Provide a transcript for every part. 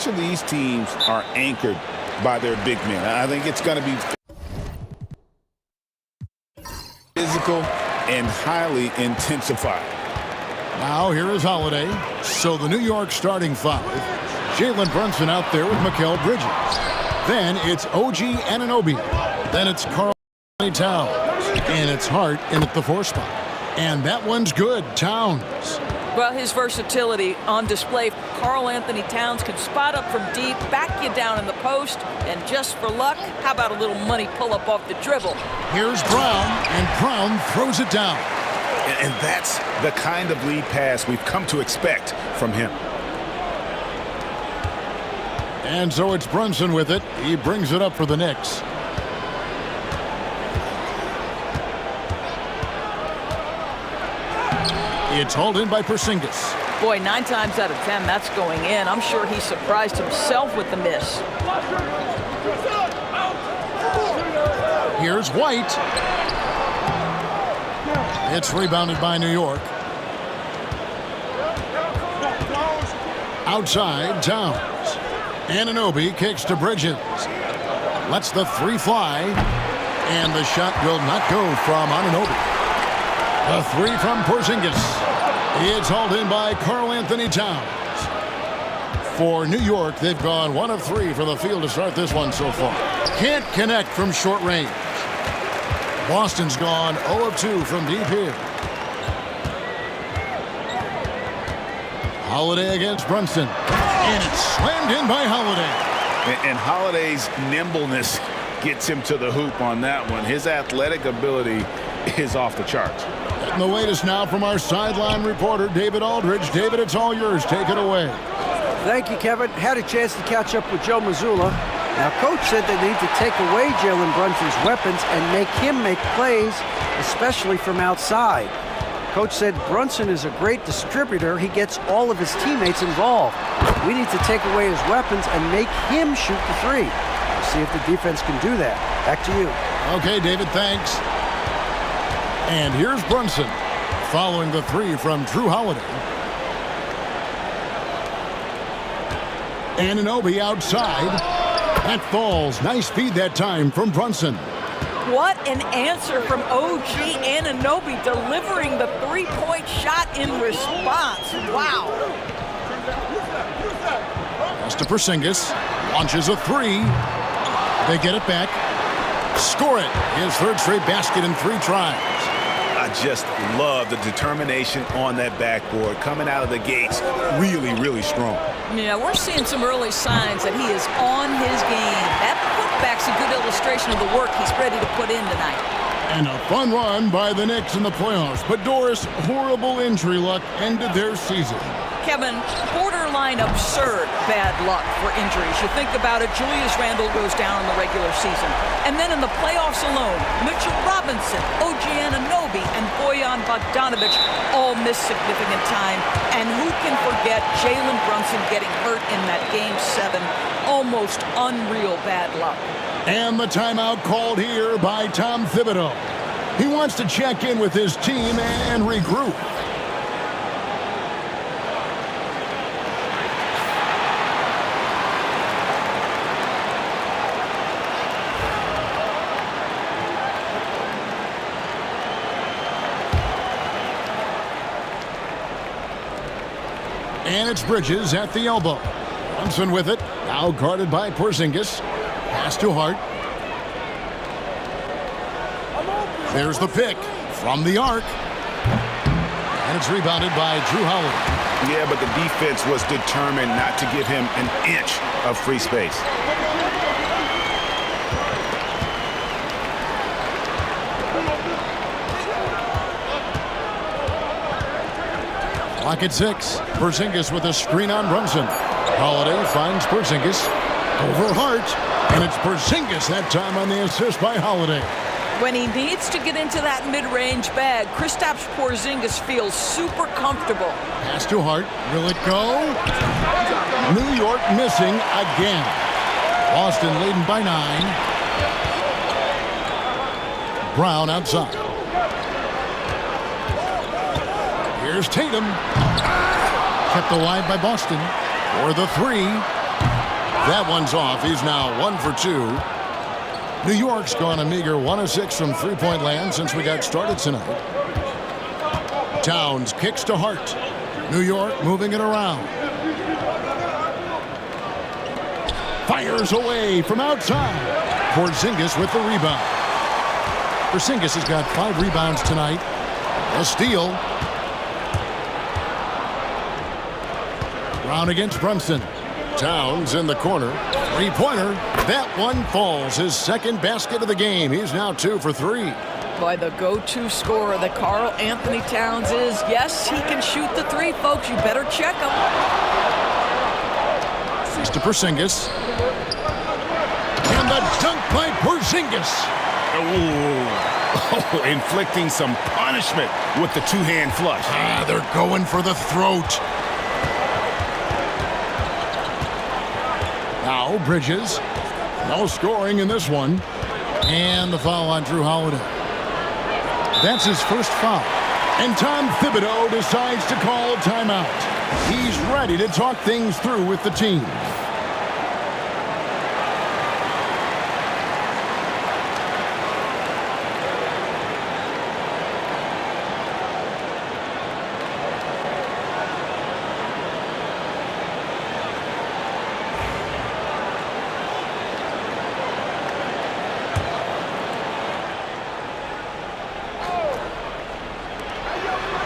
Each of these teams are anchored by their big men. I think it's going to be physical and highly intensified. Now here is Holiday. So the New York starting five. Jalen Brunson out there with Mikal Bridges. Then it's OG Anunoby. Then it's Karl Towns. And it's Hart in at the 4 spot. And that one's good, Towns. Well, his versatility on display. Karl Anthony Towns can spot up from deep, back you down in the post, and just for luck, how about a little money pull-up off the dribble? Here's Brown, and Brown throws it down. And that's the kind of lead pass we've come to expect from him. And so it's Brunson with it. He brings it up for the Knicks. It's hauled in by Porzingis. Boy, 9 times out of 10, that's going in. I'm sure he surprised himself with the miss. Here's White. It's rebounded by New York. Outside, Towns. Anunoby kicks to Bridges. Lets the 3 fly. And the shot will not go from Anunoby. The 3 from Porzingis. It's hauled in by Karl Anthony Towns. For New York, they've gone 1 of 3 from the field to start this one so far. Can't connect from short range. Boston's gone 0 of 2 from deep here. Holiday against Brunson. And it's slammed in by Holiday. And Holiday's nimbleness gets him to the hoop on that one. His athletic ability is off the charts. And the latest now from our sideline reporter, David Aldridge. David, it's all yours. Take it away. Thank you, Kevin. Had a chance to catch up with Joe Mazzulla. Now, Coach said they need to take away Jalen Brunson's weapons and make him make plays, especially from outside. Coach said Brunson is a great distributor. He gets all of his teammates involved. We need to take away his weapons and make him shoot the 3. We'll see if the defense can do that. Back to you. Okay, David, thanks. And here's Brunson following the 3 from Drew Holiday. Anunoby outside. That falls. Nice feed that time from Brunson. What an answer from OG Anunoby, delivering the 3-point shot in response. Wow. Pass to Porzingis. Launches a 3. They get it back. Score it. His 3rd straight basket in 3 tries. I just love the determination on that backboard. Coming out of the gates really, really strong. Yeah, we're seeing some early signs that he is on his game. That putback's a good illustration of the work he's ready to put in tonight. And a fun run by the Knicks in the playoffs. But Doris, horrible injury luck ended their season. Kevin, borderline absurd bad luck for injuries. You think about it, Julius Randle goes down in the regular season. And then in the playoffs alone, Mitchell Robinson, OG Anunoby, and Bojan Bogdanovic all miss significant time. And who can forget Jalen Brunson getting hurt in that Game 7? Almost unreal bad luck. And the timeout called here by Tom Thibodeau. He wants to check in with his team and regroup. And it's Bridges at the elbow. Brunson with it. Now guarded by Porzingis. Pass to Hart. There's the pick from the arc. And it's rebounded by Drew Holiday. Yeah, but the defense was determined not to give him an inch of free space. Clock at 6. Porzingis with a screen on Brunson. Holiday finds Porzingis over Hart. And it's Porzingis that time on the assist by Holiday. When he needs to get into that mid-range bag, Kristaps Porzingis feels super comfortable. Pass to Hart. Will it go? New York missing again. Boston leading by 9. Brown outside. Here's Tatum. Kept alive by Boston. For the 3. That one's off. He's now 1 for 2. New York's gone a meager 1 of 6 from three-point land since we got started tonight. Towns kicks to Hart. New York moving it around. Fires away from outside. Porzingis with the rebound. Porzingis has got 5 rebounds tonight. A steal. Brown against Brunson. Towns in the corner. Three-pointer. That one falls. His second basket of the game. He's now 2 for 3. Boy, the go-to scorer that Karl Anthony Towns is. Yes, he can shoot the three, folks. You better check him. Face to Porzingis. And the dunk by Porzingis. Oh, inflicting some punishment with the two-hand flush. They're going for the throat. Now Bridges. No scoring in this one. And the foul on Drew Holiday. That's his first foul. And Tom Thibodeau decides to call timeout. He's ready to talk things through with the team.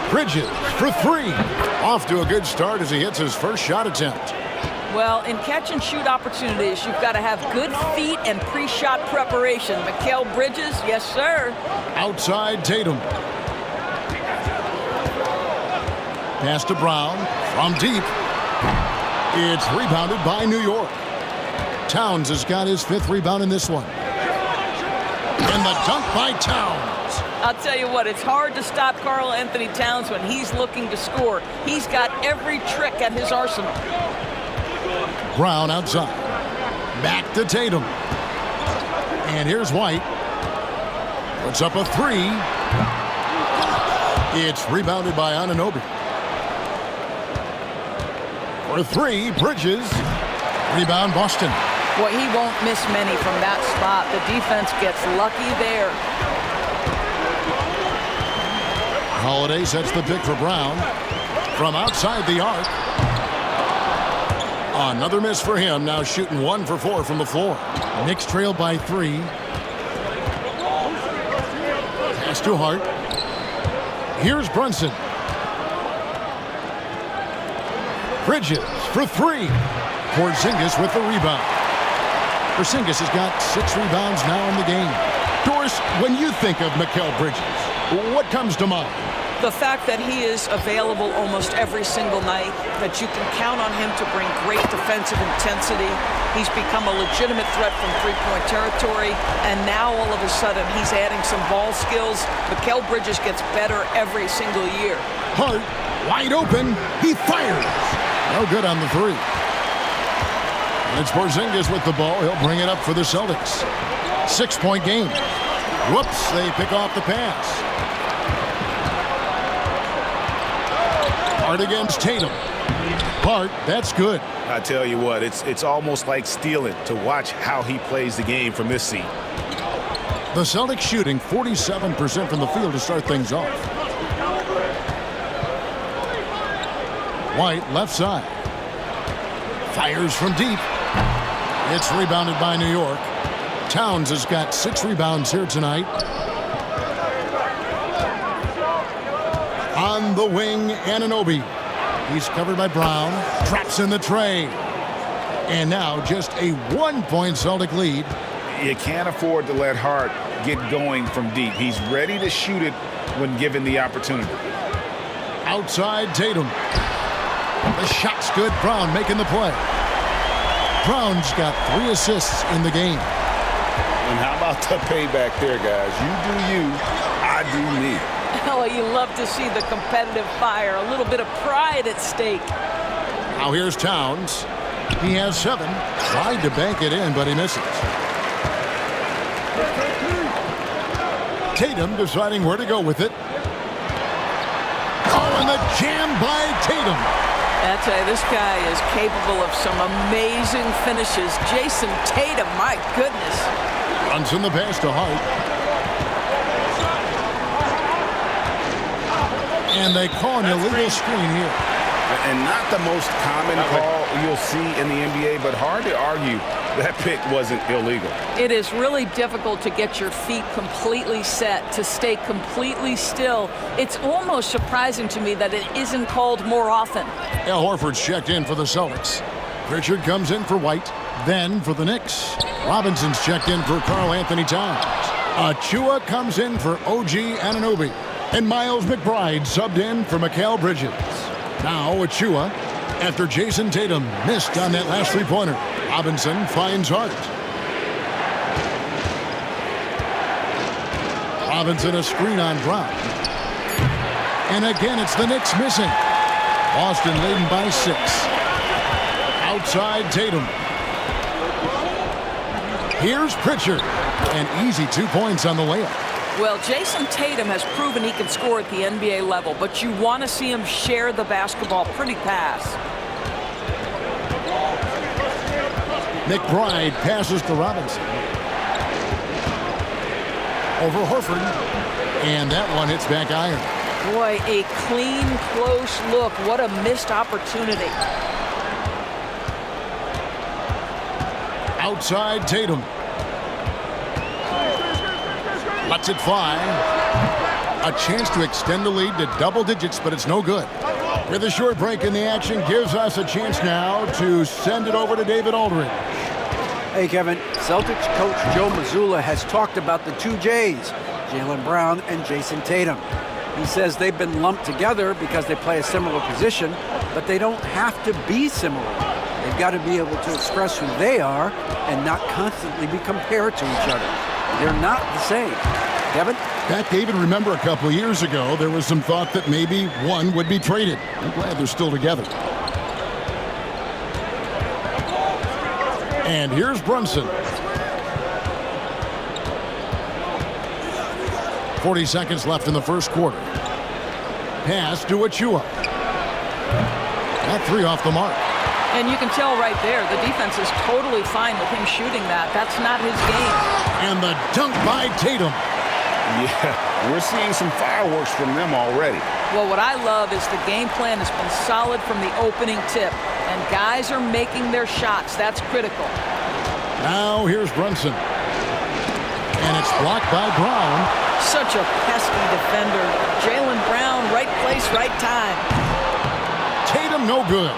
Bridges for 3. Off to a good start as he hits his first shot attempt. Well, in catch-and-shoot opportunities, you've got to have good feet and pre-shot preparation. Mikal Bridges, yes, sir. Outside Tatum. Pass to Brown from deep. It's rebounded by New York. Towns has got his 5th rebound in this one. And the dunk by Towns. I'll tell you what, it's hard to stop Karl Anthony Towns when he's looking to score. He's got every trick at his arsenal. Brown outside. Back to Tatum. And here's White. Puts up a 3. It's rebounded by Anunoby. For 3, Bridges. Rebound Boston. Boy, he won't miss many from that spot. The defense gets lucky there. Holiday sets the pick for Brown. From outside the arc. Another miss for him. Now shooting 1 for 4 from the floor. Knicks trail by 3. Pass to Hart. Here's Brunson. Bridges for 3. Porzingis with the rebound. Porzingis has got 6 rebounds now in the game. Doris, when you think of Mikal Bridges, what comes to mind? The fact that he is available almost every single night, that you can count on him to bring great defensive intensity. He's become a legitimate threat from three-point territory, and now all of a sudden he's adding some ball skills. Mikal Bridges gets better every single year. Hart, wide open, he fires. No good on the 3. And it's Porzingis with the ball. He'll bring it up for the Celtics. 6-point game. Whoops, they pick off the pass. Hart against Tatum. Hart, that's good. I tell you what, it's almost like stealing to watch how he plays the game from this seat. The Celtics shooting 47% from the field to start things off. White left side. Fires from deep. It's rebounded by New York. Towns has got 6 rebounds here tonight. On the wing, Anunoby. He's covered by Brown. Traps in the tray. And now just a 1-point Celtic lead. You can't afford to let Hart get going from deep. He's ready to shoot it when given the opportunity. Outside Tatum. The shot's good. Brown making the play. Brown's got 3 assists in the game. And how about the payback there, guys? You do you, I do me. Oh, you love to see the competitive fire. A little bit of pride at stake. Now here's Towns. He has 7. Tried to bank it in, but he misses. Tatum deciding where to go with it. Oh, and the jam by Tatum. I tell you, this guy is capable of some amazing finishes. Jason Tatum, my goodness. Runs in the pass to Hart. And they call an illegal screen here. And not the most common call you'll see in the NBA, but hard to argue that pick wasn't illegal. It is really difficult to get your feet completely set, to stay completely still. It's almost surprising to me that it isn't called more often. Al Horford's checked in for the Celtics. Pritchard comes in for White, then for the Knicks. Robinson's checked in for Karl Anthony Towns. Achua comes in for OG Anunoby. And Miles McBride subbed in for Mikal Bridges. Now Achua, after Jason Tatum missed on that last three-pointer. Robinson finds Hart. Robinson a screen on Brown. And again, it's the Knicks missing. Boston leading by 6. Outside Tatum. Here's Pritchard. An easy 2 points on the layup. Well, Jason Tatum has proven he can score at the NBA level, but you want to see him share the basketball pretty fast. McBride passes to Robinson. Over Horford. And that one hits back iron. Boy, a clean, close look. What a missed opportunity. Outside Tatum. Lets it fly. A chance to extend the lead to double digits, but it's no good. With a short break in the action, gives us a chance now to send it over to David Aldridge. Hey, Kevin. Celtics coach Joe Mazzulla has talked about the two J's, Jaylen Brown and Jason Tatum. He says they've been lumped together because they play a similar position, but they don't have to be similar. They've got to be able to express who they are and not constantly be compared to each other. They're not the same. Kevin? Back, David, remember a couple of years ago, there was some thought that maybe one would be traded. I'm glad they're still together. And here's Brunson. 40 seconds left in the first quarter. Pass to Achua. That three off the mark. And you can tell right there, the defense is totally fine with him shooting that. That's not his game. And the dunk by Tatum. Yeah, we're seeing some fireworks from them already. Well, what I love is the game plan has been solid from the opening tip. And guys are making their shots. That's critical. Now here's Brunson. And it's blocked by Brown. Such a pesky defender. Jaylen Brown, right place, right time. Tatum no good.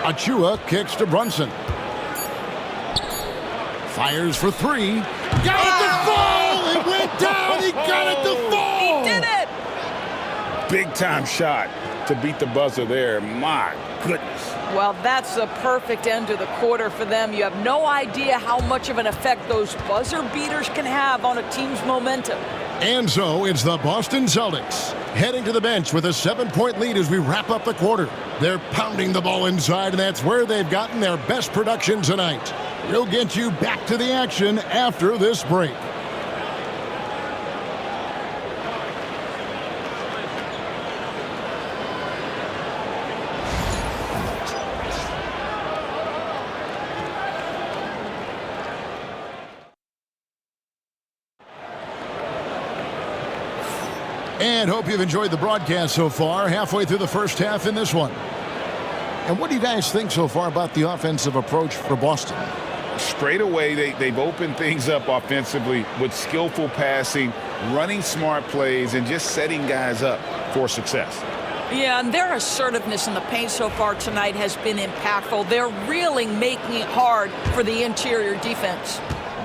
Achua kicks to Brunson. Fires for three. Got it to fall! It went down! He got it to fall! He did it! Big time shot to beat the buzzer there. My goodness. Well, that's the perfect end to the quarter for them. You have no idea how much of an effect those buzzer beaters can have on a team's momentum. And so it's the Boston Celtics heading to the bench with a 7-point lead as we wrap up the quarter. They're pounding the ball inside, and that's where they've gotten their best production tonight. We'll get you back to the action after this break. And hope you've enjoyed the broadcast so far. Halfway through the first half in this one. And what do you guys think so far about the offensive approach for Boston? Straight away, they've opened things up offensively with skillful passing, running smart plays, and just setting guys up for success. Yeah, and their assertiveness in the paint so far tonight has been impactful. They're really making it hard for the interior defense.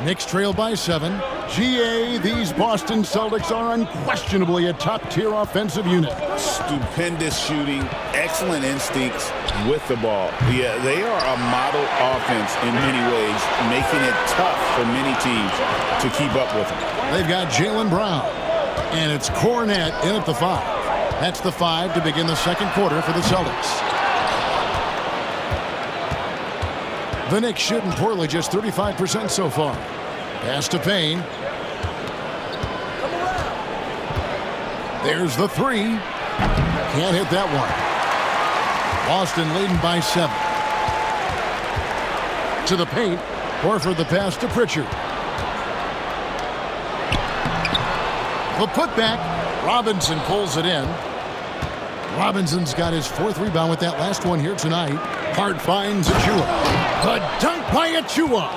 Knicks trail by 7. GA, these Boston Celtics are unquestionably a top-tier offensive unit. Stupendous shooting, excellent instincts with the ball. Yeah, they are a model offense in many ways, making it tough for many teams to keep up with them. They've got Jaylen Brown, and it's Cornette in at the 5. That's the 5 to begin the second quarter for the Celtics. The Knicks shooting poorly, just 35% so far. Pass to Payne. There's the 3. Can't hit that one. Boston leading by 7. To the paint. Horford the pass to Pritchard. The putback. Robinson pulls it in. Robinson's got his 4th rebound with that last one here tonight. Hart finds Achua. The dunk by Achua.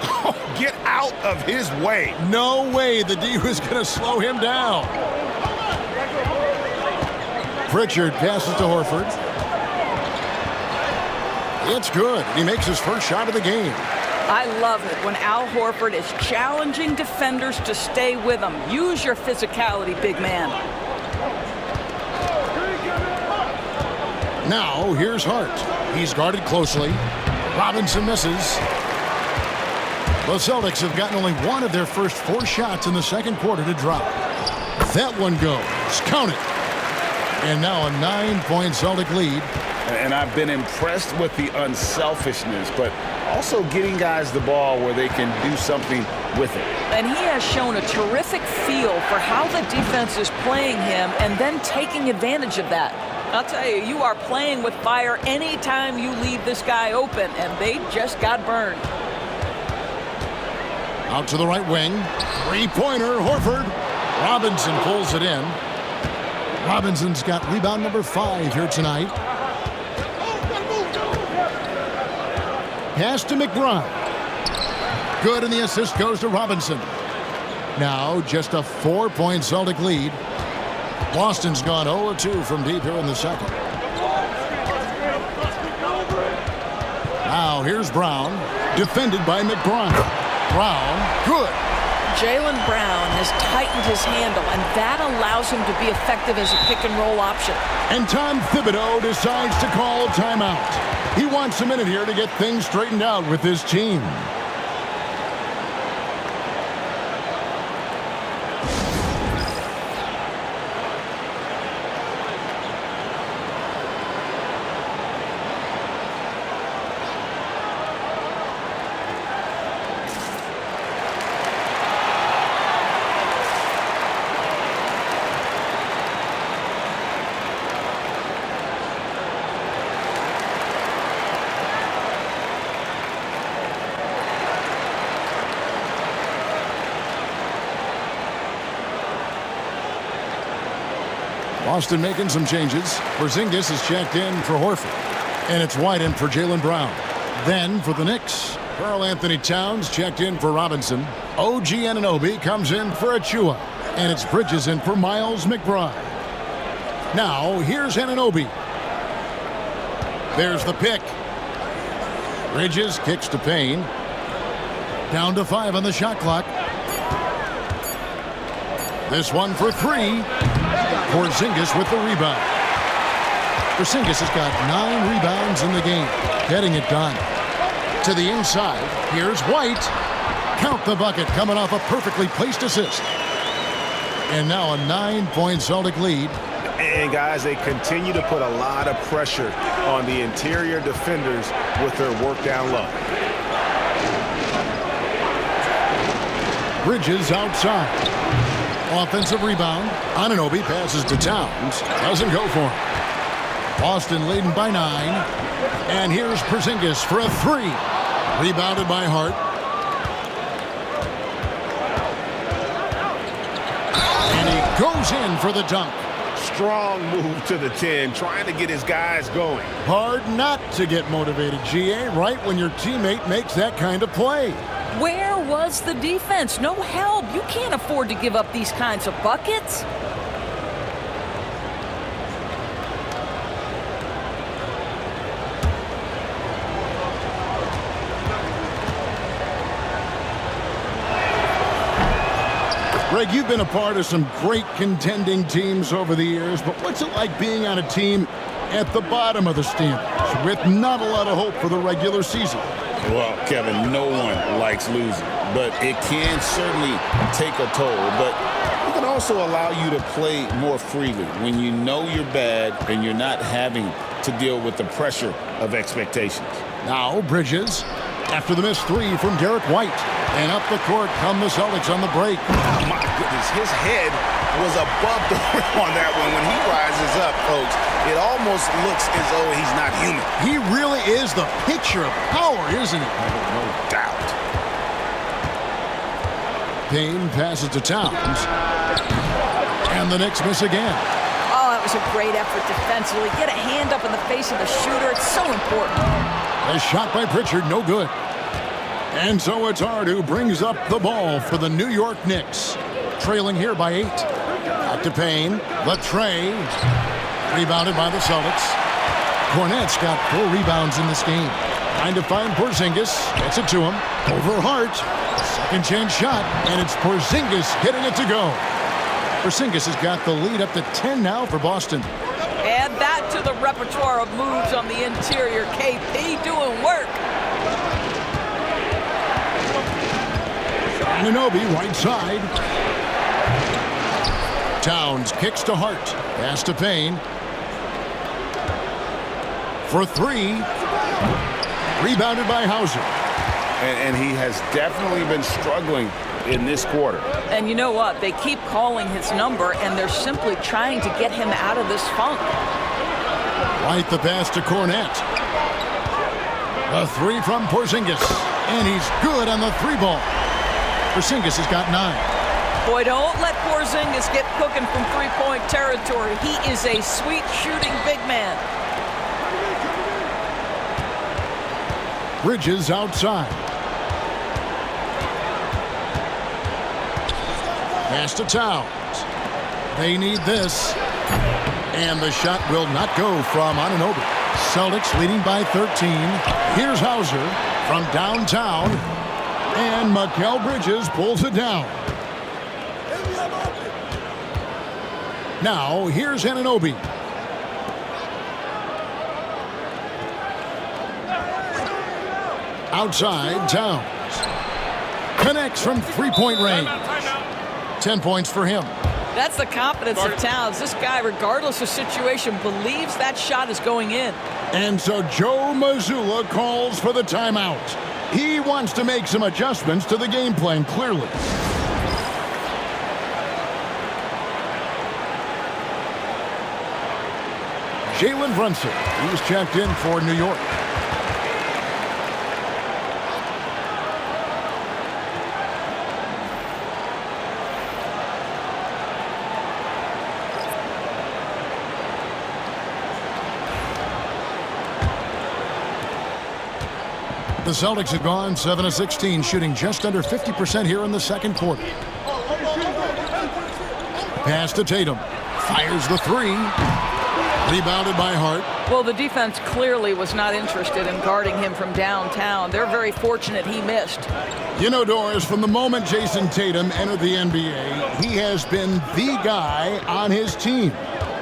Oh, get out of his way. No way the D was going to slow him down. Pritchard passes to Horford. It's good. He makes his first shot of the game. I love it when Al Horford is challenging defenders to stay with him. Use your physicality, big man. Now, here's Hart. He's guarded closely. Robinson misses. The Celtics have gotten only one of their first 4 shots in the second quarter to drop. That one goes. Count it. And now a 9-point Celtic lead. And I've been impressed with the unselfishness, but also getting guys the ball where they can do something with it. And he has shown a terrific feel for how the defense is playing him and then taking advantage of that. I'll tell you, you are playing with fire anytime you leave this guy open, and they just got burned. Out to the right wing. 3-pointer, Horford. Robinson pulls it in. Robinson's got rebound number 5 here tonight. Pass to McBride. Good, and the assist goes to Robinson. Now just a 4-point Celtic lead. Boston's gone 0-2 from deep here in the second. Now here's Brown, defended by McBride. Brown, good. Jaylen Brown has tightened his handle, and that allows him to be effective as a pick-and-roll option. And Tom Thibodeau decides to call timeout. He wants a minute here to get things straightened out with his team. Boston making some changes. Porzingis is checked in for Horford. And it's White in for Jaylen Brown. Then for the Knicks, Karl Anthony Towns checked in for Robinson. OG Anunoby comes in for Achua. And it's Bridges in for Miles McBride. Now, here's Anunoby. There's the pick. Bridges kicks to Payne. Down to 5 on the shot clock. This one for 3. Porzingis with the rebound. Porzingis has got 9 rebounds in the game. Getting it done. To the inside, here's White. Count the bucket coming off a perfectly placed assist. And now a 9-point Celtic lead. And guys, they continue to put a lot of pressure on the interior defenders with their work down low. Bridges outside. Offensive rebound. Anunoby passes to Towns. Doesn't go for him. Boston leading by 9. And here's Porzingis for a 3. Rebounded by Hart. And he goes in for the dunk. Strong move to the 10, trying to get his guys going. Hard not to get motivated, GA, right when your teammate makes that kind of play. Where was the defense? No help. You can't afford to give up these kinds of buckets. Greg, you've been a part of some great contending teams over the years, but what's it like being on a team at the bottom of the standings with not a lot of hope for the regular season? Well, Kevin, no one likes losing, but it can certainly take a toll. But it can also allow you to play more freely when you know you're bad and you're not having to deal with the pressure of expectations. Now Bridges after the missed 3 from Derek White. And up the court come the Celtics on the break. Oh, my goodness, his head was above the rim on that one. When he rises up, folks, it almost looks as though he's not human. He really is the picture of power, isn't he? No doubt. Payne passes to Towns. And the Knicks miss again. Oh, that was a great effort defensively. Get a hand up in the face of the shooter. It's so important. A shot by Pritchard, no good. And so it's Hart who brings up the ball for the New York Knicks. Trailing here by 8. Back to Payne. Latrey. Rebounded by the Celtics. Cornette's got 4 rebounds in this game. Trying to find Porzingis. Gets it to him. Over Hart. Second chance shot. And it's Porzingis hitting it to go. Porzingis has got the lead up to 10 now for Boston. Add that to the repertoire of moves on the interior. KP doing work. Anunoby, right side. Towns kicks to Hart. Pass to Payne. For 3. Rebounded by Hauser. And he has definitely been struggling in this quarter. And you know what? They keep calling his number, and they're simply trying to get him out of this funk. Right the pass to Cornette. A 3 from Porzingis. And he's good on the 3 ball. Porzingis has got 9. Boy, don't let Porzingis get cooking from three-point territory. He is a sweet shooting big man. Bridges outside. Pass to Towns. They need this. And the shot will not go from Anunoby. Celtics leading by 13. Here's Hauser from downtown. And Mikal Bridges pulls it down. Now, here's Anunoby. Outside, Towns. Connects from three-point range. 10 points for him. That's the confidence of Towns. This guy, regardless of situation, believes that shot is going in. And so Joe Mazzulla calls for the timeout. He wants to make some adjustments to the game plan, clearly. Jalen Brunson, he's checked in for New York. The Celtics have gone 7 of 16, shooting just under 50% here in the second quarter. Pass to Tatum. Fires the 3. Rebounded by Hart. Well, the defense clearly was not interested in guarding him from downtown. They're very fortunate he missed. You know, Doris, from the moment Jason Tatum entered the NBA, he has been the guy on his team.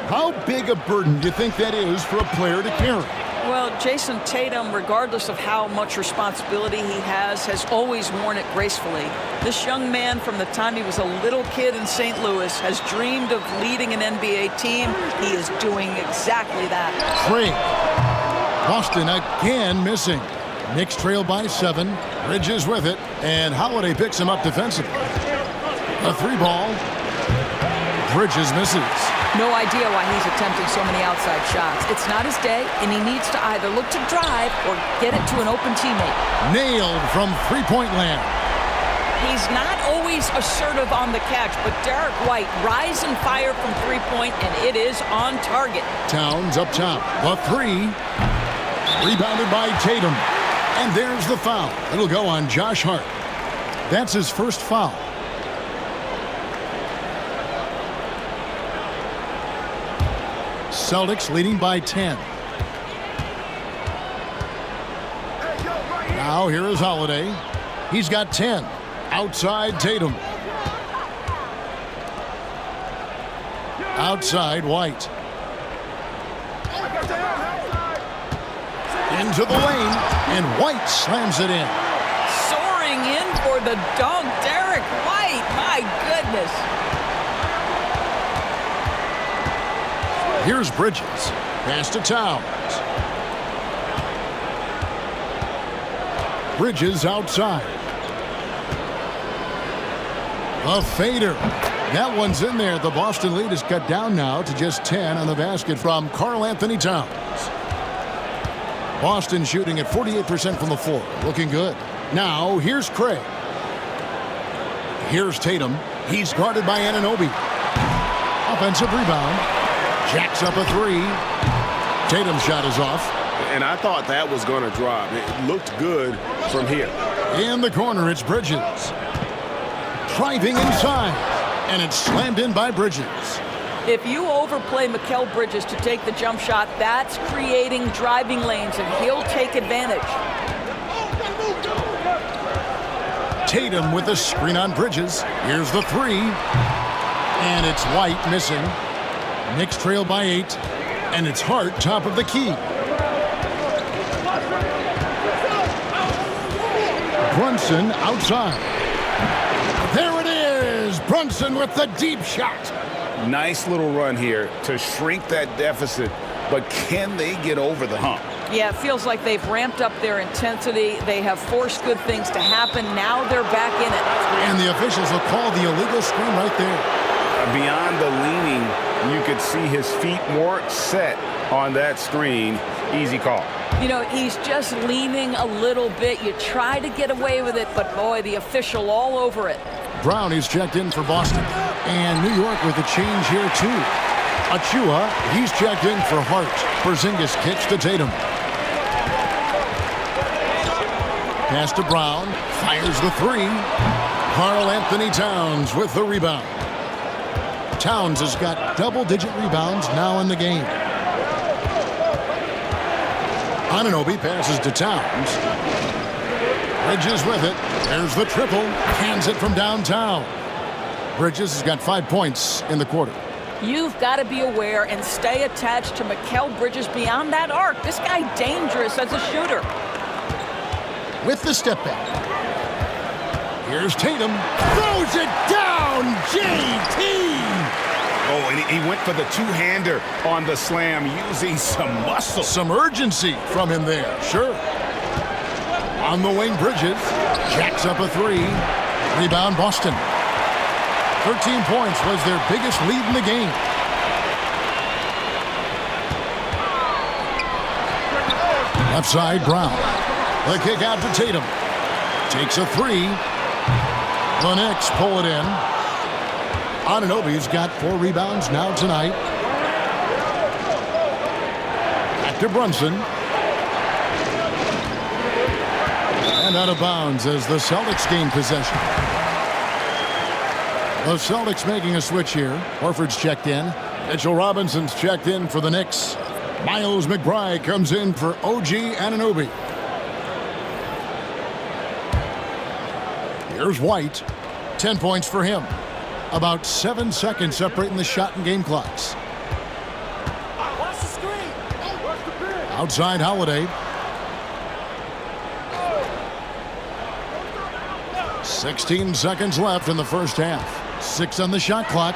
How big a burden do you think that is for a player to carry? Well, Jason Tatum, regardless of how much responsibility he has always worn it gracefully. This young man, from the time he was a little kid in St. Louis, has dreamed of leading an NBA team. He is doing exactly that. Trey. Boston again missing. Knicks trail by 7. Bridges with it. And Holiday picks him up defensively. A 3 ball. Bridges misses. No idea why he's attempting so many outside shots. It's not his day, and he needs to either look to drive or get it to an open teammate. Nailed from three-point land. He's not always assertive on the catch, but Derek White rise and fire from three-point, and it is on target. Towns up top. The 3. Rebounded by Tatum. And there's the foul. It'll go on Josh Hart. That's his first foul. Celtics leading by 10. Now here is Holiday. He's got 10. Outside Tatum. Outside White. Into the lane, and White slams it in. Soaring in for the dunk, Derek White. My goodness. Here's Bridges. Pass to Towns. Bridges outside. The fader. That one's in there. The Boston lead is cut down now to just 10 on the basket from Karl Anthony Towns. Boston shooting at 48% from the floor. Looking good. Now, here's Craig. Here's Tatum. He's guarded by Anunoby. Offensive rebound. Jacks up a three. Tatum's shot is off. And I thought that was going to drop. It looked good from here. In the corner, it's Bridges. Driving inside. And it's slammed in by Bridges. If you overplay Mikal Bridges to take the jump shot, that's creating driving lanes, and he'll take advantage. Tatum with a screen on Bridges. Here's the three. And it's White missing. Knicks trail by 8. And it's Hart top of the key. Brunson outside. There it is. Brunson with the deep shot. Nice little run here to shrink that deficit, but can they get over the hump? Yeah, it feels like they've ramped up their intensity. They have forced good things to happen. Now they're back in it. And the officials will call the illegal screen right there. Beyond the leaning, you could see his feet more set on that screen. Easy call. You know, he's just leaning a little bit. You try to get away with it, but boy, the official all over it. Brown is checked in for Boston. And New York with a change here, too. Achua, he's checked in for Hart. Porzingis kicks to Tatum. Pass to Brown. Fires the three. Karl Anthony Towns with the rebound. Towns has got double-digit rebounds now in the game. Anunoby passes to Towns. Bridges with it. There's the triple. Hands it from downtown. Bridges has got 5 points in the quarter. You've got to be aware and stay attached to Mikal Bridges beyond that arc. This guy dangerous as a shooter. With the step back. Here's Tatum. Throws it down. JT. Oh, and he went for the two-hander on the slam, using some muscle. Some urgency from him there. Sure. On the wing, Bridges. Jacks up a three. Rebound, Boston. 13 points was their biggest lead in the game. Left side, Brown. The kick out to Tatum. Takes a three. The Knicks pull it in. Anunoby's got 4 rebounds now tonight. Back to Brunson. And out of bounds as the Celtics gain possession. The Celtics making a switch here. Horford's checked in. Mitchell Robinson's checked in for the Knicks. Miles McBride comes in for OG Anunoby. Here's White. 10 points for him. About 7 seconds separating the shot and game clocks. Outside Holiday. 16 seconds left in the first half. 6 on the shot clock.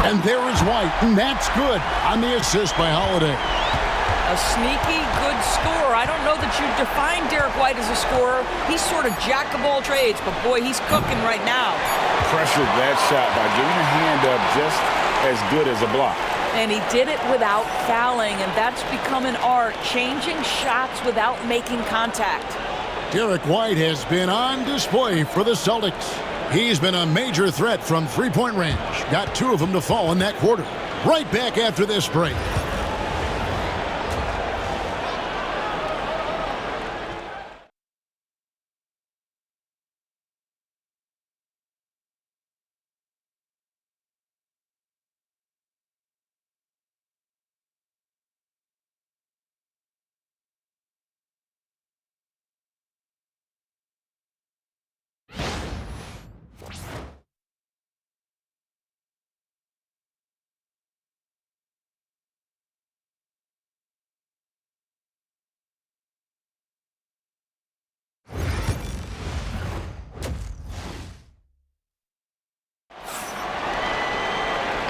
And there is White, and that's good on the assist by Holiday. A sneaky good scorer. I don't know that you define Derek White as a scorer. He's sort of jack of all trades, but boy, he's cooking right now. Pressured that shot by giving a hand up just as good as a block. And he did it without fouling, and that's become an art, changing shots without making contact. Derek White has been on display for the Celtics. He's been a major threat from three-point range. Got 2 of them to fall in that quarter. Right back after this break.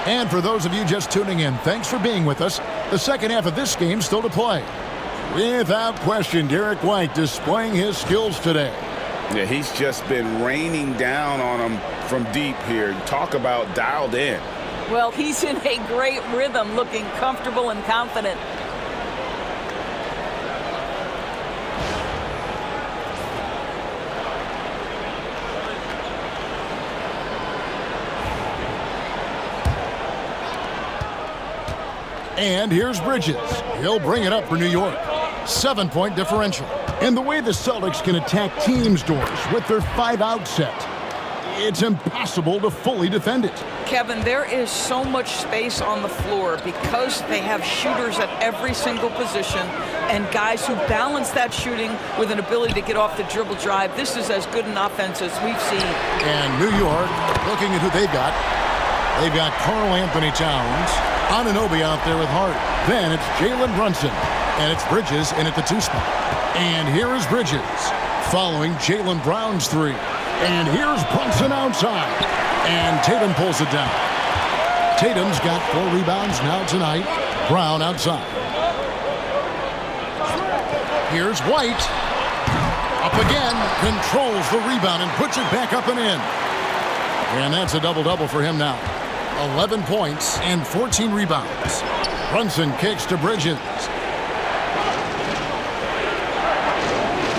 And for those of you just tuning in, thanks for being with us. The second half of this game still to play. Without question, Derek White displaying his skills today. Yeah, he's just been raining down on them from deep here. Talk about dialed in. Well, he's in a great rhythm, looking comfortable and confident. And here's Bridges. He'll bring it up for New York. 7-point differential. And the way the Celtics can attack teams, Doris, with their 5-out set, it's impossible to fully defend it. Kevin, there is so much space on the floor because they have shooters at every single position and guys who balance that shooting with an ability to get off the dribble drive. This is as good an offense as we've seen. And New York, looking at who they've got Karl Anthony Towns, Anunoby out there with Hart. Then it's Jalen Brunson, and it's Bridges in at the 2 spot. And here is Bridges following Jaylen Brown's 3. And here's Brunson outside. And Tatum pulls it down. Tatum's got 4 rebounds now tonight. Brown outside. Here's White. Up again. Controls the rebound and puts it back up and in. And that's a double-double for him now. 11 points and 14 rebounds. Brunson kicks to Bridges.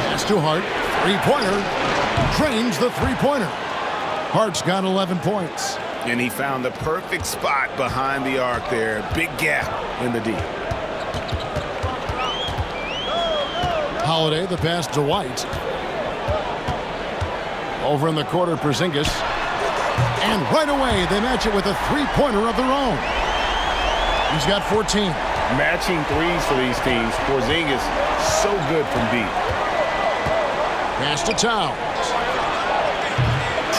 Pass to Hart. Three-pointer. Drains the three-pointer. Hart's got 11 points. And he found the perfect spot behind the arc there. Big gap in the D. Holiday, the pass to White. Over in the corner, Porzingis. And right away, they match it with a three-pointer of their own. He's got 14. Matching threes for these teams. Porzingis, so good from deep. Pass to Towns.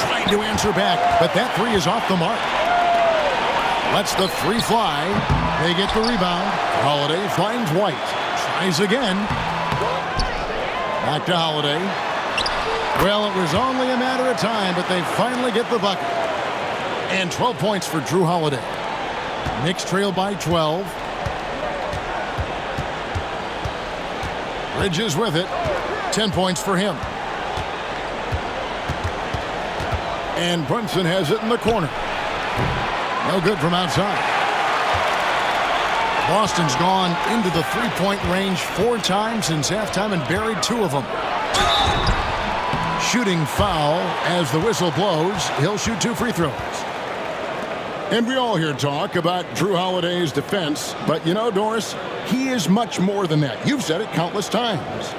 Trying to answer back, but that three is off the mark. Lets the three fly. They get the rebound. Holiday finds White. Tries again. Back to Holiday. Well, it was only a matter of time, but they finally get the bucket. And 12 points for Drew Holiday. Knicks trail by 12. Bridges with it. 10 points for him. And Brunson has it in the corner. No good from outside. Boston's gone into the three-point range 4 times since halftime and buried 2 of them. Shooting foul as the whistle blows. He'll shoot 2 free throws. And we all hear talk about Drew Holiday's defense, but you know, Doris, he is much more than that. You've said it countless times.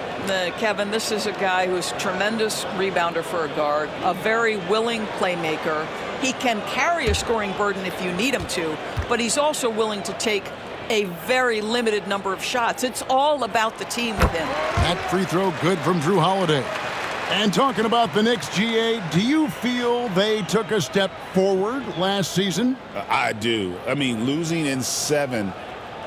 Kevin, this is a guy who's a tremendous rebounder for a guard, a very willing playmaker. He can carry a scoring burden if you need him to, but he's also willing to take a very limited number of shots. It's all about the team with him. That free throw good from Drew Holiday. And talking about the Knicks, GA, do you feel they took a step forward last season? I do. I mean, losing in 7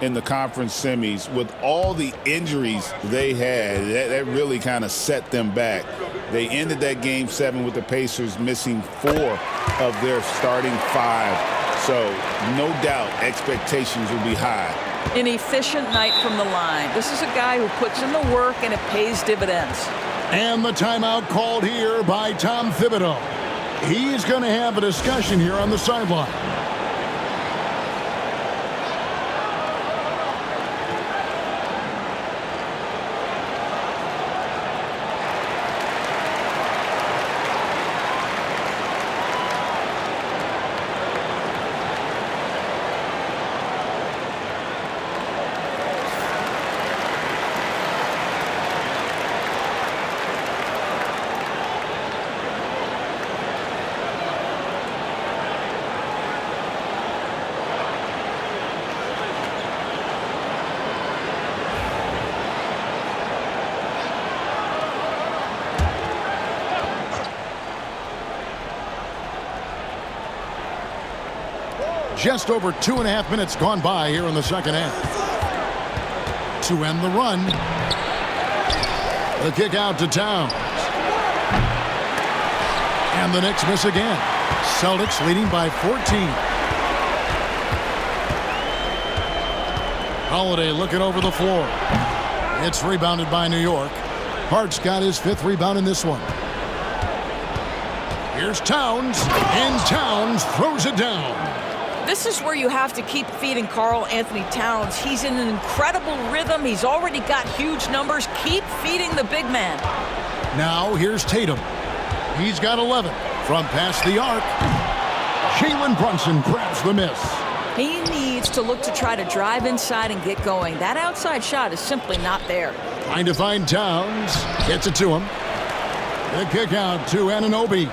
in the conference semis with all the injuries they had, that really kind of set them back. They ended that game 7 with the Pacers missing 4 of their starting 5. So no doubt expectations will be high. An efficient night from the line. This is a guy who puts in the work and it pays dividends. And the timeout called here by Tom Thibodeau. He's going to have a discussion here on the sideline. Just over 2.5 minutes gone by here in the second half. To end the run. The kick out to Towns. And the Knicks miss again. Celtics leading by 14. Holiday looking over the floor. It's rebounded by New York. Hart's got his 5th rebound in this one. Here's Towns, and Towns throws it down. This is where you have to keep feeding Karl Anthony Towns. He's in an incredible rhythm. He's already got huge numbers. Keep feeding the big man. Now here's Tatum. He's got 11 from past the arc. Jalen Brunson grabs the miss. He needs to look to try to drive inside and get going. That outside shot is simply not there. Trying to find Towns. Gets it to him. The kick out to Anunoby.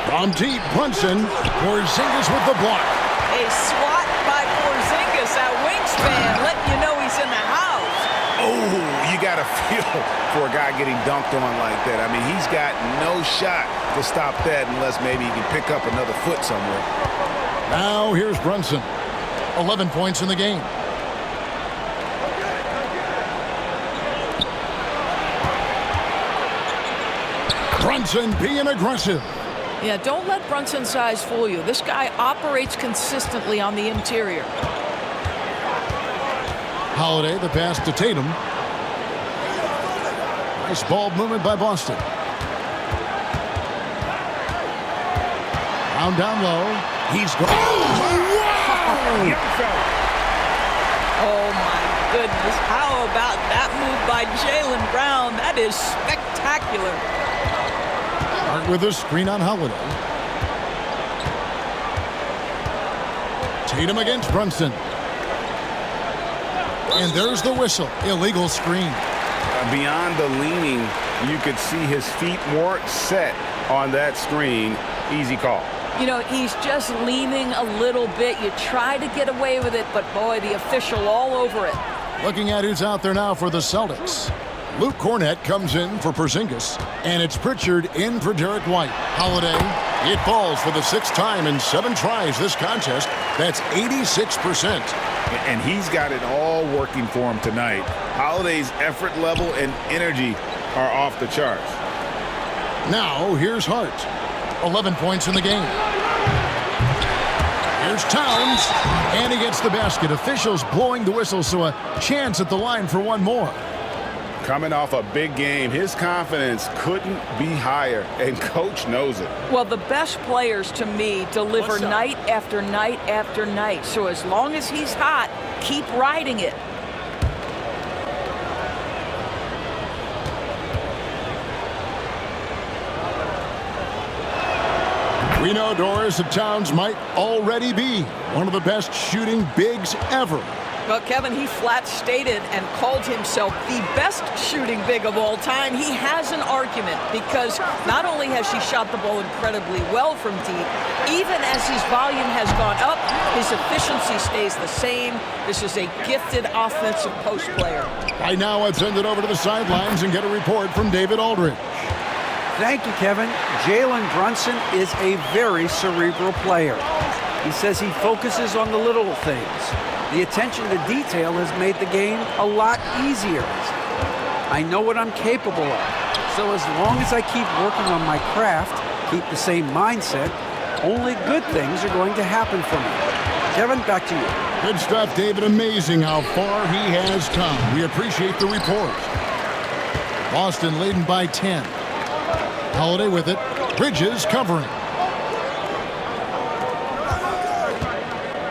From deep, Brunson. Porzingis with the block. A swat by Porzingis, that wingspan, letting you know he's in the house. Oh, you got to feel for a guy getting dunked on like that. I mean, he's got no shot to stop that unless maybe he can pick up another foot somewhere. Now here's Brunson. 11 points in the game. Brunson being aggressive. Yeah, don't let Brunson's size fool you. This guy operates consistently on the interior. Holiday, the pass to Tatum. Nice ball movement by Boston. Down low. He's going. Wow! Oh, my goodness. How about that move by Jaylen Brown? That is spectacular. Start with a screen on Holiday. Tatum against Brunson. And there's the whistle. Illegal screen. Beyond the leaning, you could see his feet weren't set on that screen. Easy call. You know, he's just leaning a little bit. You try to get away with it, but boy, the official all over it. Looking at who's out there now for the Celtics. Luke Cornett comes in for Porzingis, and it's Pritchard in for Derek White. Holiday, it falls for the 6th time in 7 tries this contest. That's 86%. And he's got it all working for him tonight. Holiday's effort level and energy are off the charts. Now, here's Hart. 11 points in the game. Here's Towns, and he gets the basket. Officials blowing the whistle, so a chance at the line for one more. Coming off a big game, his confidence couldn't be higher, and coach knows it. Well, the best players, to me, deliver night after night after night. So as long as he's hot, keep riding it. We know, Doris, that Towns might already be one of the best shooting bigs ever. Well, Kevin, he flat stated and called himself the best shooting big of all time. He has an argument because not only has he shot the ball incredibly well from deep, even as his volume has gone up, his efficiency stays the same. This is a gifted offensive post player. Right now, let's send it over to the sidelines and get a report from David Aldridge. Thank you, Kevin. Jalen Brunson is a very cerebral player. He says he focuses on the little things. The attention to detail has made the game a lot easier. I know what I'm capable of. So as long as I keep working on my craft, keep the same mindset, only good things are going to happen for me. Kevin, back to you. Good stuff, David. Amazing how far he has come. We appreciate the report. Boston leading by 10. Holiday with it. Bridges covering.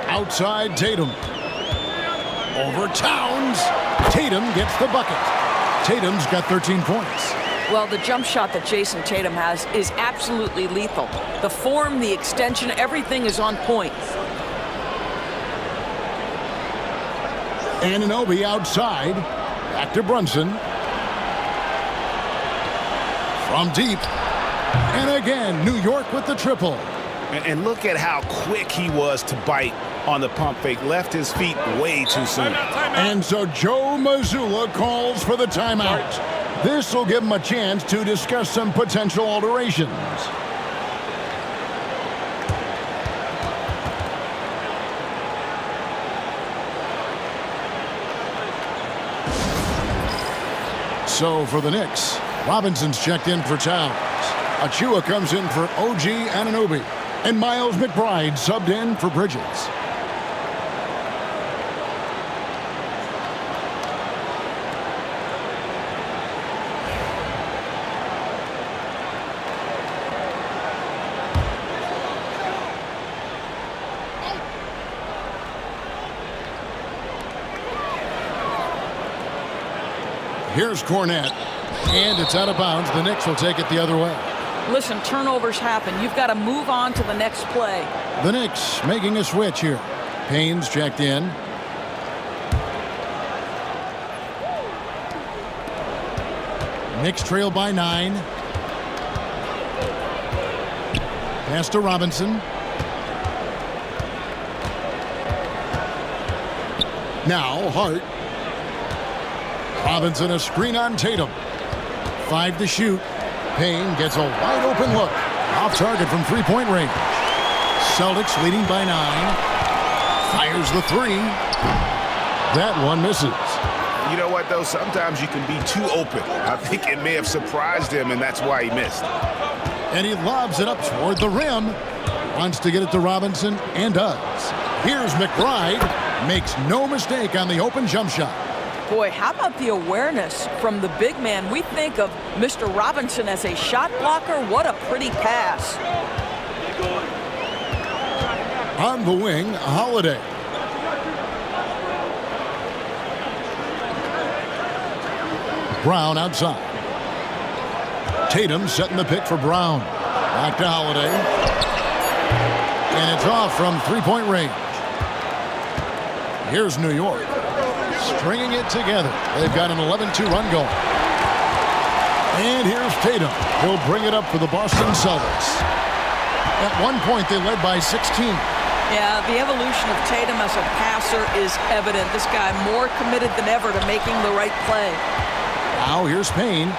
Outside Tatum. Over Towns. Tatum gets the bucket. Tatum's got 13 points. Well, the jump shot that Jason Tatum has is absolutely lethal. The form, the extension, everything is on point. Anunoby outside. Back to Brunson. From deep. And again, New York with the triple. And look at how quick he was to bite on the pump fake. Left his feet way too soon. And so Joe Mazzulla calls for the timeout. This will give him a chance to discuss some potential alterations. So for the Knicks, Robinson's checked in for Towns. Achua comes in for OG Anunoby. And Miles McBride subbed in for Bridges. Here's Cornette. And it's out of bounds. The Knicks will take it the other way. Listen, turnovers happen. You've got to move on to the next play. The Knicks making a switch here. Payne's checked in. Knicks trail by 9. Pass to Robinson. Now Hart. Robinson a screen on Tatum. 5 to shoot. Payne gets a wide open look. Off target from three-point range. Celtics leading by 9. Fires the 3. That one misses. You know what, though? Sometimes you can be too open. I think it may have surprised him, and that's why he missed. And he lobs it up toward the rim. Wants to get it to Robinson, and does. Here's McBride. Makes no mistake on the open jump shot. Boy, how about the awareness from the big man? We think of Mr. Robinson as a shot blocker. What a pretty pass. On the wing, Holiday. Brown outside. Tatum setting the pick for Brown. Back to Holiday. And it's off from three-point range. Here's New York. Stringing it together. They've got an 11-2 run going. And here's Tatum. He'll bring it up for the Boston Celtics. At one point, they led by 16. Yeah, the evolution of Tatum as a passer is evident. This guy more committed than ever to making the right play. Now here's Payne.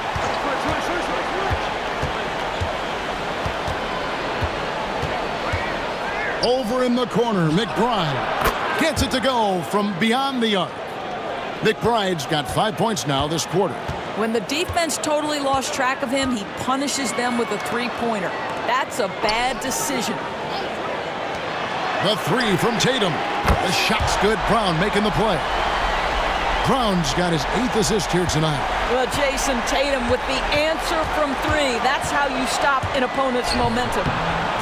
Over in the corner, McBride gets it to go from beyond the arc. McBride's got 5 points now this quarter. When the defense totally lost track of him, he punishes them with a three-pointer. That's a bad decision. The 3 from Tatum. The shot's good. Brown making the play. Brown's got his 8th assist here tonight. Well, Jason Tatum with the answer from 3. That's how you stop an opponent's momentum.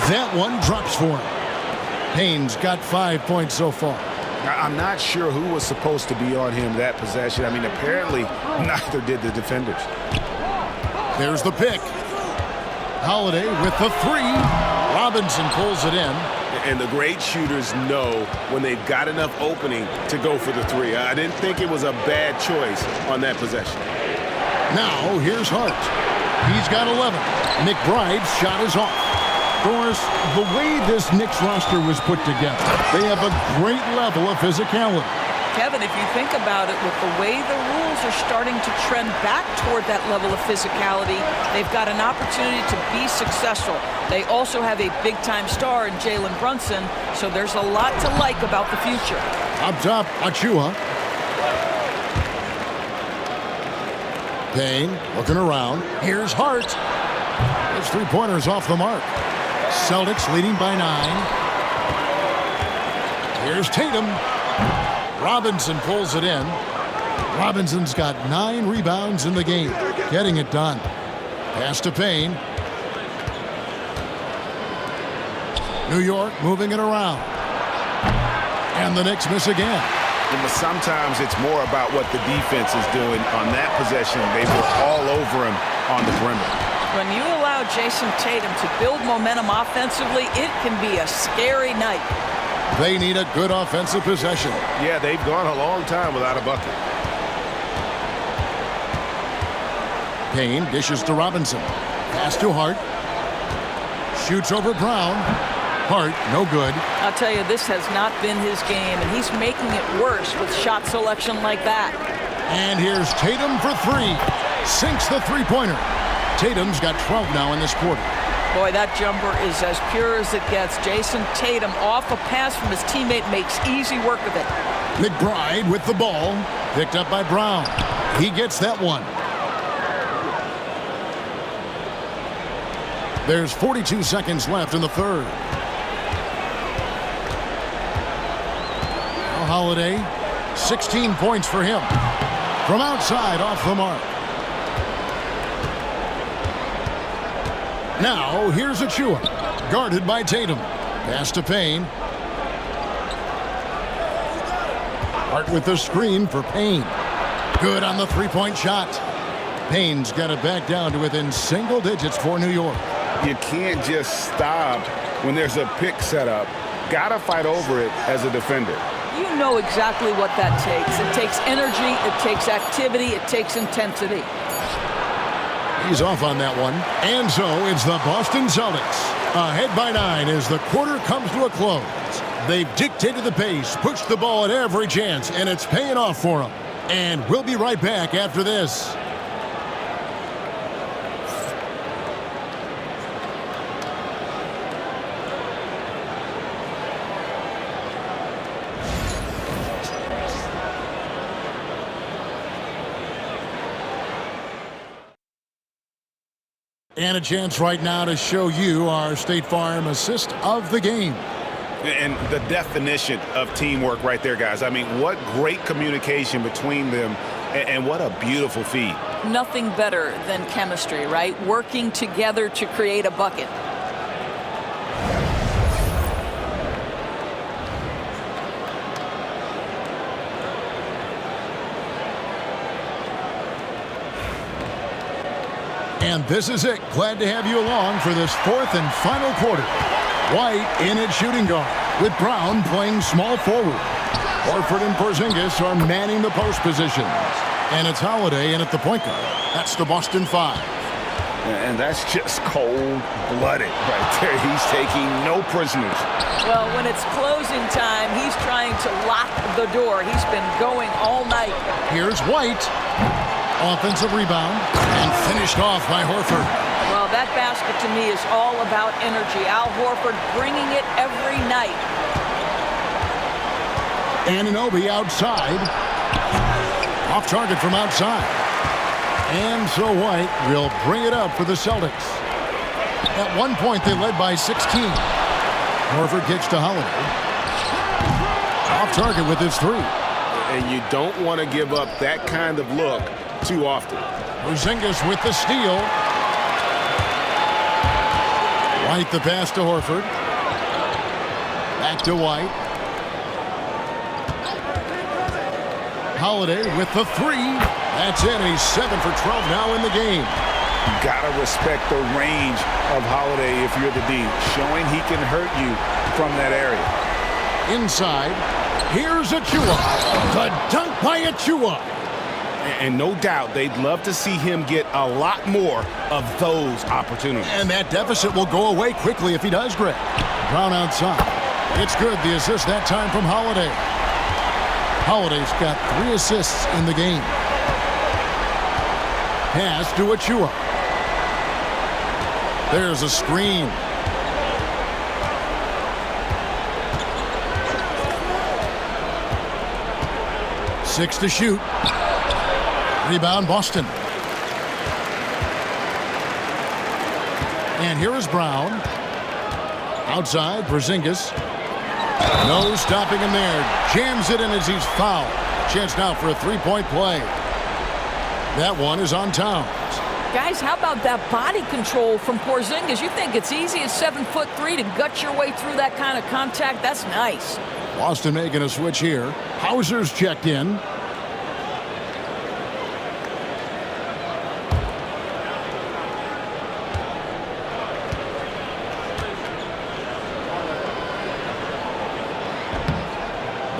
That one drops for him. Payne's got 5 points so far. I'm not sure who was supposed to be on him that possession. I mean, apparently neither did the defenders. There's the pick. Holiday with the 3. Robinson pulls it in. And the great shooters know when they've got enough opening to go for the 3. I didn't think it was a bad choice on that possession. Now here's Hart. He's got 11. McBride's shot is off. Doris, the way this Knicks roster was put together, they have a great level of physicality. Kevin, if you think about it, with the way the rules are starting to trend back toward that level of physicality, they've got an opportunity to be successful. They also have a big-time star in Jalen Brunson, so there's a lot to like about the future. Up top, Achua. Payne looking around. Here's Hart. His three-pointers off the mark. Celtics leading by 9. Here's Tatum. Robinson pulls it in. Robinson's got 9 rebounds in the game. Getting it done. Pass to Payne. New York moving it around. And the Knicks miss again. Sometimes it's more about what the defense is doing. On that possession, they were all over him on the perimeter. When you allow Jason Tatum to build momentum offensively, it can be a scary night. They need a good offensive possession. Yeah, they've gone a long time without a bucket. Payne dishes to Robinson. Pass to Hart. Shoots over Brown. Hart, no good. I'll tell you, this has not been his game, and he's making it worse with shot selection like that. And here's Tatum for 3. Sinks the three-pointer. Tatum's got 12 now in this quarter. Boy, that jumper is as pure as it gets. Jason Tatum off a pass from his teammate makes easy work of it. McBride with the ball. Picked up by Brown. He gets that one. There's 42 seconds left in the third. Holiday, 16 points for him. From outside, off the mark. Now, here's Achua, guarded by Tatum. Pass to Payne. Hart with the screen for Payne. Good on the three-point shot. Payne's got it back down to within single digits for New York. You can't just stop when there's a pick set up. Gotta fight over it as a defender. You know exactly what that takes. It takes energy, it takes activity, it takes intensity. He's off on that one. And so it's the Boston Celtics ahead by 9 as the quarter comes to a close. They've dictated the pace, pushed the ball at every chance, and it's paying off for them. And we'll be right back after this. And a chance right now to show you our State Farm assist of the game. And the definition of teamwork right there, guys. I mean, what great communication between them, and what a beautiful feed. Nothing better than chemistry, right? Working together to create a bucket. And this is it. Glad to have you along for this fourth and final quarter. White in at shooting guard, with Brown playing small forward. Horford and Porzingis are manning the post positions. And it's Holiday in at the point guard. That's the Boston 5. And that's just cold-blooded right there. He's taking no prisoners. Well, when it's closing time, he's trying to lock the door. He's been going all night. Here's White. Offensive rebound and finished off by Horford. Well, that basket to me is all about energy. Al Horford bringing it every night. Anunoby outside. Off target from outside. And so White will bring it up for the Celtics. At one point, they led by 16. Horford kicks to Holiday. Off target with his three. And you don't want to give up that kind of look too often. Porzingis with the steal. White the pass to Horford. Back to White. Holiday with the three. That's it. He's 7 for 12 now in the game. Gotta respect the range of Holiday if you're the D, showing he can hurt you from that area. Inside. Here's Achua. The dunk by Achua. And no doubt they'd love to see him get a lot more of those opportunities. And that deficit will go away quickly if he does, Greg. Brown outside. It's good. The assist that time from Holiday. Holiday's got 3 assists in the game. Pass to Achua. There's a screen. Six to shoot. Rebound Boston. And here is Brown. Outside, Porzingis. No stopping him there. Jams it in as he's fouled. Chance now for a three-point play. That one is on Towns. Guys, how about that body control from Porzingis? You think it's easy at 7'3" to gut your way through that kind of contact? That's nice. Boston making a switch here. Hauser's checked in.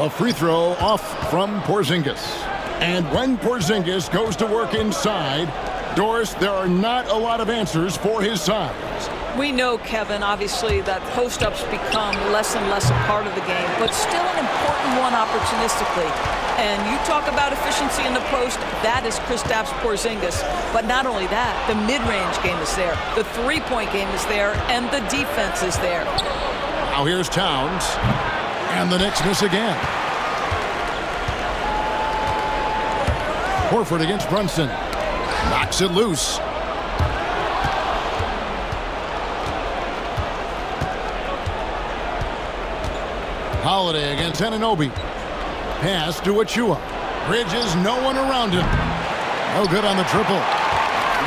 A free throw off from Porzingis. And when Porzingis goes to work inside, Doris, there are not a lot of answers for his size. We know, Kevin, obviously, that post-ups become less and less a part of the game, but still an important one opportunistically. And you talk about efficiency in the post, that is Kristaps Porzingis. But not only that, the mid-range game is there, the three-point game is there, and the defense is there. Now here's Towns. And the Knicks miss again. Horford against Brunson. Knocks it loose. Holiday against Anunoby. Pass to Achua. Bridges, no one around him. No good on the triple.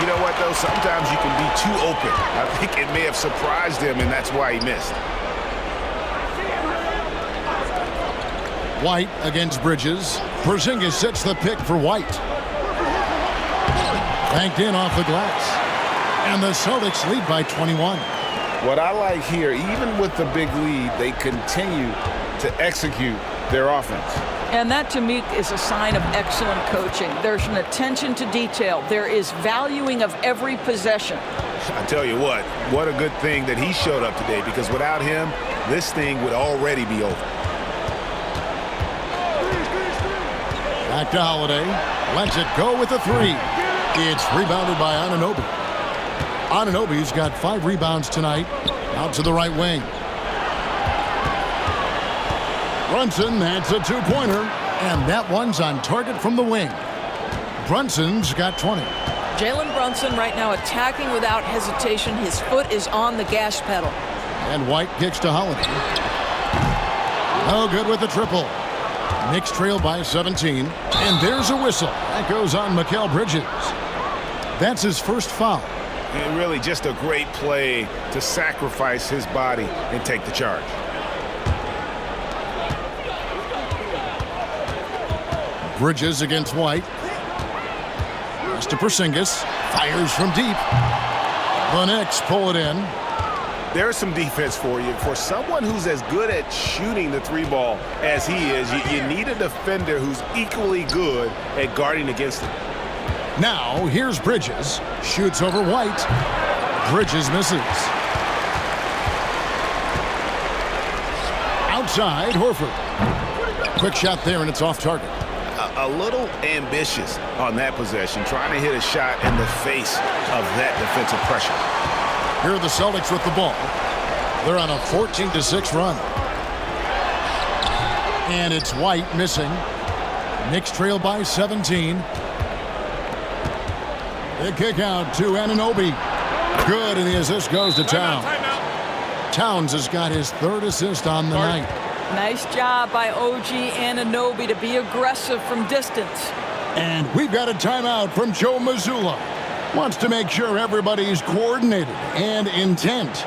You know what, though? Sometimes you can be too open. I think it may have surprised him, and that's why he missed. White against Bridges. Porzingis sets the pick for White. Banked in off the glass. And the Celtics lead by 21. What I like here, even with the big lead, they continue to execute their offense. And that, to me, is a sign of excellent coaching. There's an attention to detail. There is valuing of every possession. I tell you what a good thing that he showed up today, because without him, this thing would already be over. Back to Holiday. Lets it go with a three. It's rebounded by Anunoby. Anunoby's got 5 rebounds tonight. Out to the right wing. Brunson, that's a 2-pointer. And that one's on target from the wing. Brunson's got 20. Jalen Brunson right now attacking without hesitation. His foot is on the gas pedal. And White kicks to Holiday. No good with the triple. Knicks trail by 17. And there's a whistle. That goes on Mikal Bridges. That's his first foul. And really just a great play to sacrifice his body and take the charge. Bridges against White. Pass to Porzingis. Fires from deep. The Knicks pull it in. There's some defense for you. For someone who's as good at shooting the 3-ball as he is, you need a defender who's equally good at guarding against him. Now, here's Bridges. Shoots over White. Bridges misses. Outside, Horford. Quick shot there, and it's off target. A little ambitious on that possession, trying to hit a shot in the face of that defensive pressure. Here are the Celtics with the ball. They're on a 14-6 run. And it's White missing. Knicks trail by 17. The kick out to Anunoby. Good, and the assist goes to Towns. Towns has got his 3rd assist on the night. Nice job by OG Anunoby to be aggressive from distance. And we've got a timeout from Joe Mazzulla. Wants to make sure everybody's coordinated and intent.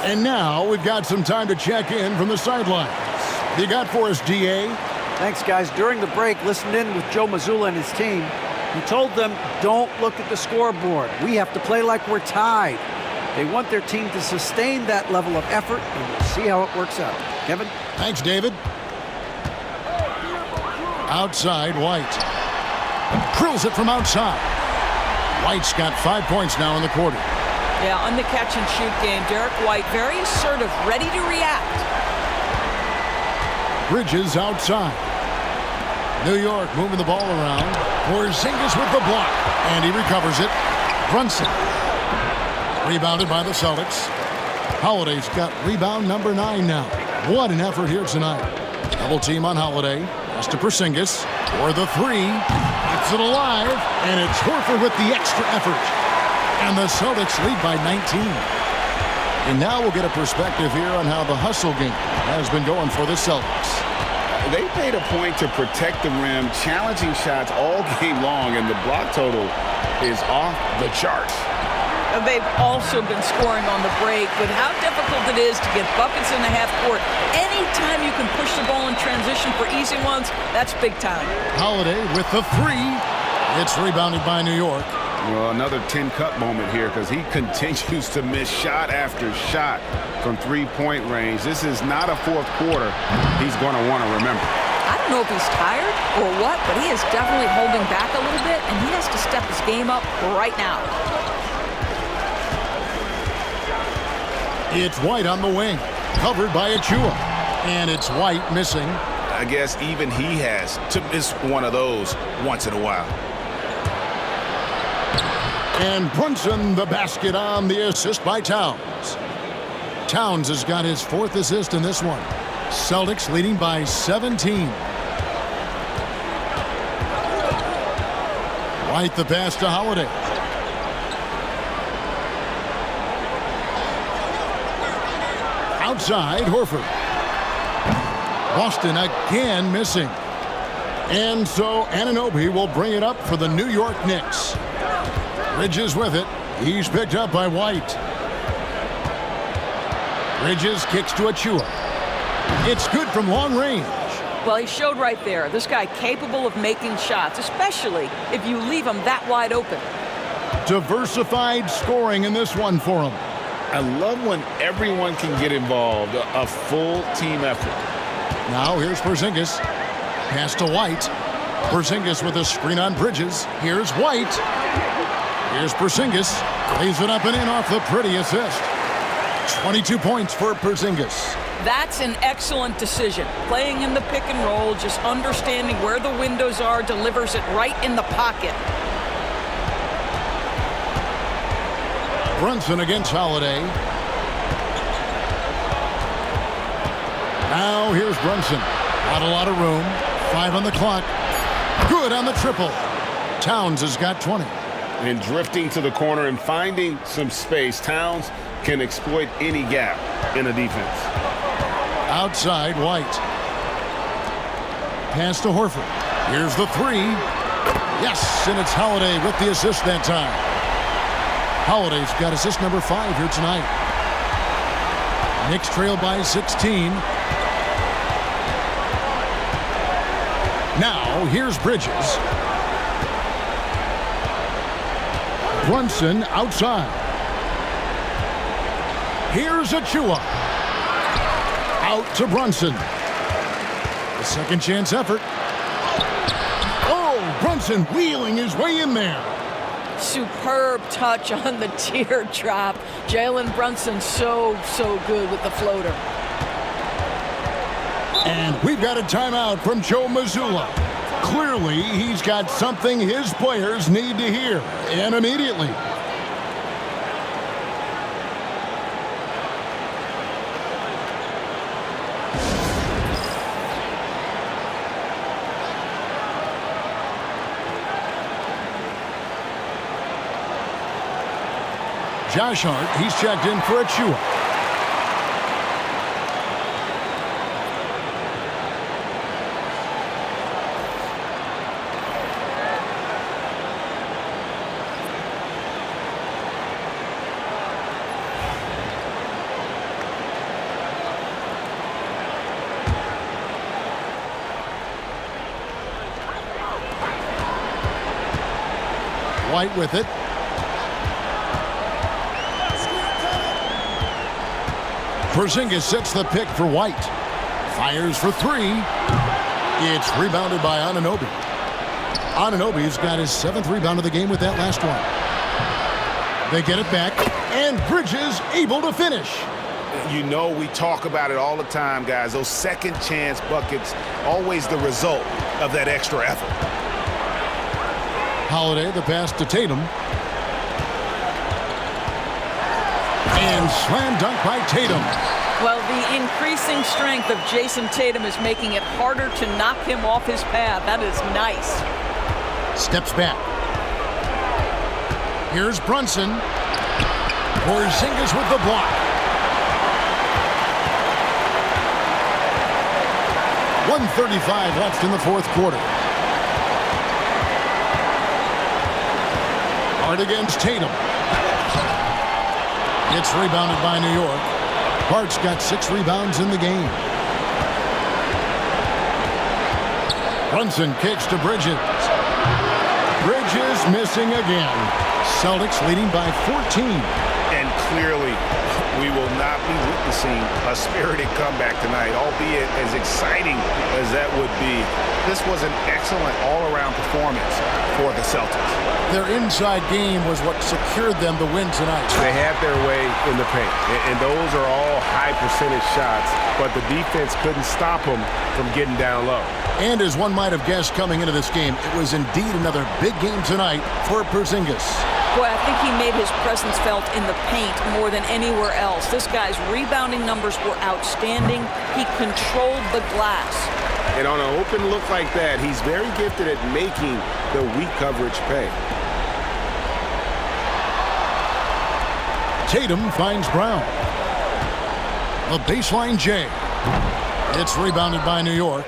And now we've got some time to check in from the sidelines. You got for us, DA? Thanks, guys. During the break, listened in with Joe Mazzulla and his team. He told them, don't look at the scoreboard. We have to play like we're tied. They want their team to sustain that level of effort, and we'll see how it works out. Kevin? Thanks, David. Outside, White. Drills it from outside. White's got 5 points now in the quarter. Yeah, on the catch-and-shoot game, Derek White very assertive, ready to react. Bridges outside. New York moving the ball around. Porzingis with the block, and he recovers it. Brunson. Rebounded by the Celtics. Holiday's got rebound number 9 now. What an effort here tonight. Double team on Holiday. Pass to Porzingis for the 3. It's it alive, and it's Horford with the extra effort. And the Celtics lead by 19. And now we'll get a perspective here on how the hustle game has been going for the Celtics. They made a point to protect the rim, challenging shots all game long, and the block total is off the charts. They've also been scoring on the break, but how difficult it is to get buckets in the half court. Anytime you can push the ball in transition for easy ones, that's big time. Holiday with the 3. It's rebounded by New York. Well, another 10-cup moment here, because he continues to miss shot after shot from 3-point range. This is not a fourth quarter he's going to want to remember. I don't know if he's tired or what, but he is definitely holding back a little bit, and he has to step his game up right now. It's White on the wing, covered by Achua. And it's White missing. I guess even he has to miss one of those once in a while. And Brunson the basket on the assist by Towns. Towns has got his 4th assist in this one. Celtics leading by 17. White the pass to Holiday. Outside, Horford. Boston again missing. And so Anunoby will bring it up for the New York Knicks. Bridges with it. He's picked up by White. Bridges kicks to Achua. It's good from long range. Well, he showed right there. This guy capable of making shots, especially if you leave him that wide open. Diversified scoring in this one for him. I love when everyone can get involved, a full team effort. Now here's Porzingis. Pass to White. Porzingis with a screen on Bridges. Here's White. Here's Porzingis. Lays it up and in off the pretty assist. 22 points for Porzingis. That's an excellent decision. Playing in the pick and roll, just understanding where the windows are, delivers it right in the pocket. Brunson against Holiday. Now here's Brunson. Not a lot of room. 5 on the clock. Good on the triple. Towns has got 20. And drifting to the corner and finding some space, Towns can exploit any gap in a defense. Outside, White. Pass to Horford. Here's the 3. Yes, and it's Holiday with the assist that time. Holiday's got assist number 5 here tonight. Knicks trail by 16. Now, here's Bridges. Brunson outside. Here's Achua. Out to Brunson. A second chance effort. Oh, Brunson wheeling his way in there. Superb touch on the teardrop. Jalen Brunson so good with the floater. And we've got a timeout from Joe Mazzulla. Clearly, he's got something his players need to hear, and immediately. Josh Hart, he's checked in for Achua. White with it. Porzingis sets the pick for White. Fires for 3. It's rebounded by Anunoby. Anunoby's got his 7th rebound of the game with that last one. They get it back, and Bridges able to finish. You know, we talk about it all the time, guys. Those second chance buckets, always the result of that extra effort. Holiday, the pass to Tatum. And slam dunk by Tatum. Well, the increasing strength of Jason Tatum is making it harder to knock him off his path. That is nice. Steps back. Here's Brunson. Porzingis with the block. 1:35 left in the 4th quarter. Hart against Tatum. It's rebounded by New York. Hart's got 6 rebounds in the game. Brunson kicks to Bridges. Bridges missing again. Celtics leading by 14. And clearly, we will not be witnessing a spirited comeback tonight, albeit as exciting as that would be. This was an excellent all-around performance for the Celtics. Their inside game was what secured them the win tonight. They had their way in the paint, and those are all high-percentage shots, but the defense couldn't stop them from getting down low. And as one might have guessed coming into this game, it was indeed another big game tonight for Porzingis. Boy, I think he made his presence felt in the paint more than anywhere else. This guy's rebounding numbers were outstanding. He controlled the glass. And on an open look like that, he's very gifted at making the weak coverage pay. Tatum finds Brown. The baseline J. It's rebounded by New York.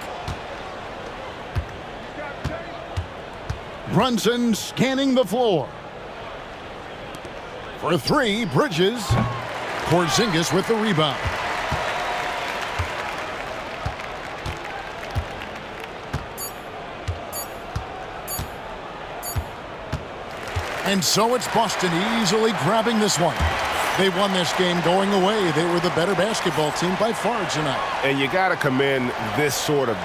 Brunson scanning the floor. For 3, Bridges. Porzingis with the rebound. And so it's Boston easily grabbing this one. They won this game going away. They were the better basketball team by far tonight. And you got to commend this sort of